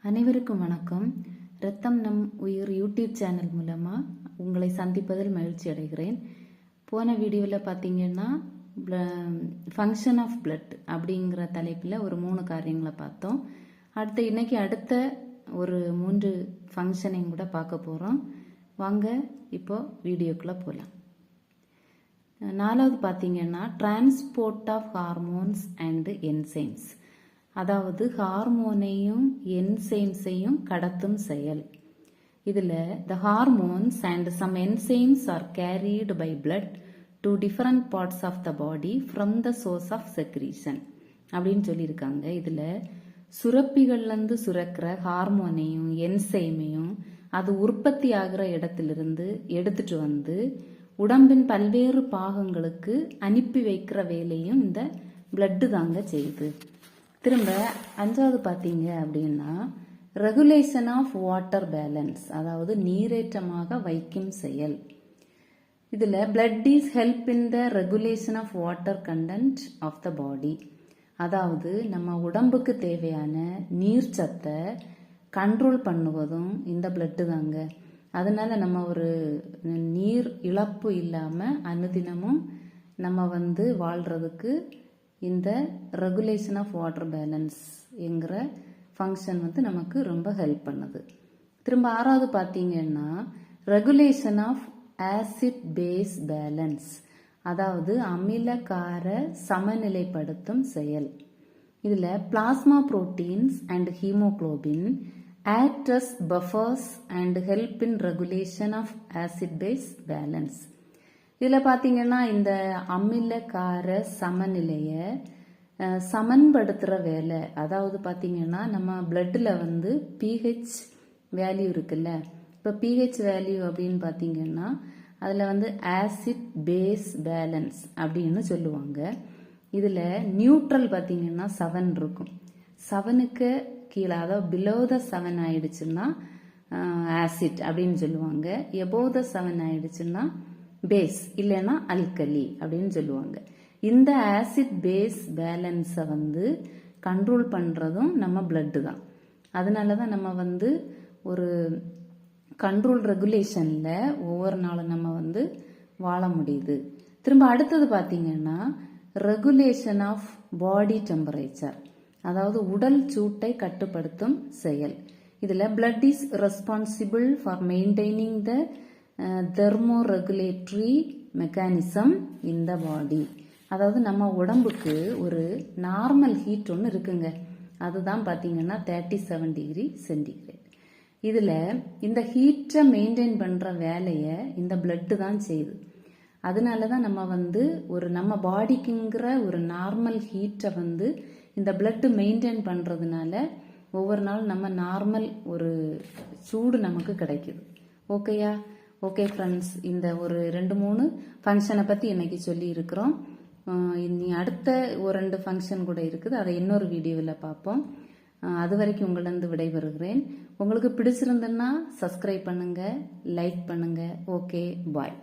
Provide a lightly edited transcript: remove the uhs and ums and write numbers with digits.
அனைவருக்கும் வணக்கம். ரத்தம் நம் உயிர் யூடியூப் சேனல் மூலமாக உங்களை சந்திப்பதில் மகிழ்ச்சி அடைகிறேன். போன வீடியோவில் பார்த்தீங்கன்னா ஃபங்க்ஷன் ஆஃப் பிளட் அப்படிங்கிற தலைப்பில் ஒரு 3 காரியங்களை பார்த்தோம். இன்னைக்கு அடுத்த ஒரு 3 ஃபங்க்ஷனையும் கூட பார்க்க போகிறோம். வாங்க இப்போ வீடியோக்குள்ளே போகலாம். 4வது பார்த்தீங்கன்னா transport of hormones and enzymes, அதாவது ஹார்மோனையும் என்சைம்ஸையும் கடத்தும் செயல். இதில் the hormones and some enzymes are carried by blood to different parts of the body from the source of secretion அப்படின்னு சொல்லியிருக்காங்க. இதில் சுரப்பிகள்லேருந்து சுரக்கிற ஹார்மோனையும் என்சைமையும் அது உற்பத்தி ஆகிற இடத்திலிருந்து எடுத்துட்டு வந்து உடம்பின் பல்வேறு பாகங்களுக்கு அனுப்பி வைக்கிற வேலையும் இந்த பிளட்டு தாங்க செய்யுது. திரும்ப 5வது பார்த்தீங்க அப்படின்னா ரெகுலேஷன் ஆஃப் வாட்டர் பேலன்ஸ், அதாவது நீரேற்றமாக வைக்கும் செயல். இதில் blood is help in the regulation of water content of the body, அதாவது நம்ம உடம்புக்கு தேவையான நீர் சத்தை கண்ட்ரோல் பண்ணுவதும் இந்த பிளட்டு தாங்க. அதனால நம்ம ஒரு நீர் இழப்பு இல்லாமல் அனுதினமும் நம்ம வாழ்றதுக்கு இந்த ரெகுலேஷன் ஆஃப் வாட்டர் பேலன்ஸ் என்கிற ஃபங்க்ஷன் நமக்கு ரொம்ப ஹெல்ப் பண்ணுது. திரும்ப 6வது பார்த்தீங்கன்னா regulation of acid base balance, அதாவது அமிலகார சமநிலைப்படுத்தும் செயல். இதில் plasma proteins and haemoglobin act as buffers and help in regulation of acid base balance. இதில் பார்த்தீங்கன்னா இந்த அமிலகார சமநிலையை சமன்படுத்துகிற வேலை, அதாவது பார்த்தீங்கன்னா நம்ம பிளட்டில் பிஹெச் வேல்யூ இருக்குல்ல. இப்போ பிஹெச் வேல்யூ அப்படின்னு பார்த்தீங்கன்னா அதில் ஆசிட் பேஸ் பேலன்ஸ் அப்படின்னு சொல்லுவாங்க. இதில் நியூட்ரல் பார்த்தீங்கன்னா 7 இருக்கும். 7க்கு கீழே, அதாவது பிலோ த 7 ஆயிடுச்சுன்னா ஆசிட் அப்படின்னு சொல்லுவாங்க. எபோவ் த 7 ஆயிடுச்சுன்னா பேஸ் இல்லைன்னா அல்கலி அப்படின்னு சொல்லுவாங்க. இந்த ஆசிட் பேஸ் பேலன்ஸை கண்ட்ரோல் பண்ணுறதும் நம்ம பிளட்டு தான். அதனால தான் நம்ம ஒரு கண்ட்ரோல் ரெகுலேஷனில் ஒவ்வொரு நாளும் நம்ம வாழ முடியுது. திரும்ப அடுத்தது பார்த்தீங்கன்னா ரெகுலேஷன் ஆஃப் பாடி டெம்பரேச்சர், அதாவது உடல் சூட்டை கட்டுப்படுத்தும் செயல். இதில் blood is responsible for maintaining the thermoregulatory mechanism in the body, அதாவது நம்ம உடம்புக்கு ஒரு நார்மல் ஹீட் ஒன்று இருக்குங்க. அதுதான் பார்த்தீங்கன்னா 37 டிகிரி சென்டிகிரேட். இதில் இந்த ஹீட்டை மெயின்டைன் பண்ணுற வேலையை இந்த பிளட்டு தான் செய்யுது. அதனால தான் நம்ம ஒரு நம்ம பாடிக்குங்கிற ஒரு நார்மல் ஹீட்டை இந்த பிளட்டு மெயின்டைன் பண்ணுறதுனால ஒவ்வொரு நாள் நம்ம நார்மல் ஒரு சூடு நமக்கு கிடைக்குது. ஓகேயா? ஓகே ஃப்ரெண்ட்ஸ், இந்த ஒரு 2-3 ஃபங்க்ஷனை பற்றி இன்னைக்கு சொல்லி இருக்கிறோம். இனி அடுத்த ஒரு 2 ஃபங்க்ஷன் கூட இருக்குது, அதை இன்னொரு வீடியோவில் பார்ப்போம். அது வரைக்கும் உங்களிடம் விடைபெறுகிறேன். உங்களுக்கு பிடிச்சிருந்ததுன்னா சப்ஸ்கிரைப் பண்ணுங்க, லைக் பண்ணுங்க. ஓகே, பாய்.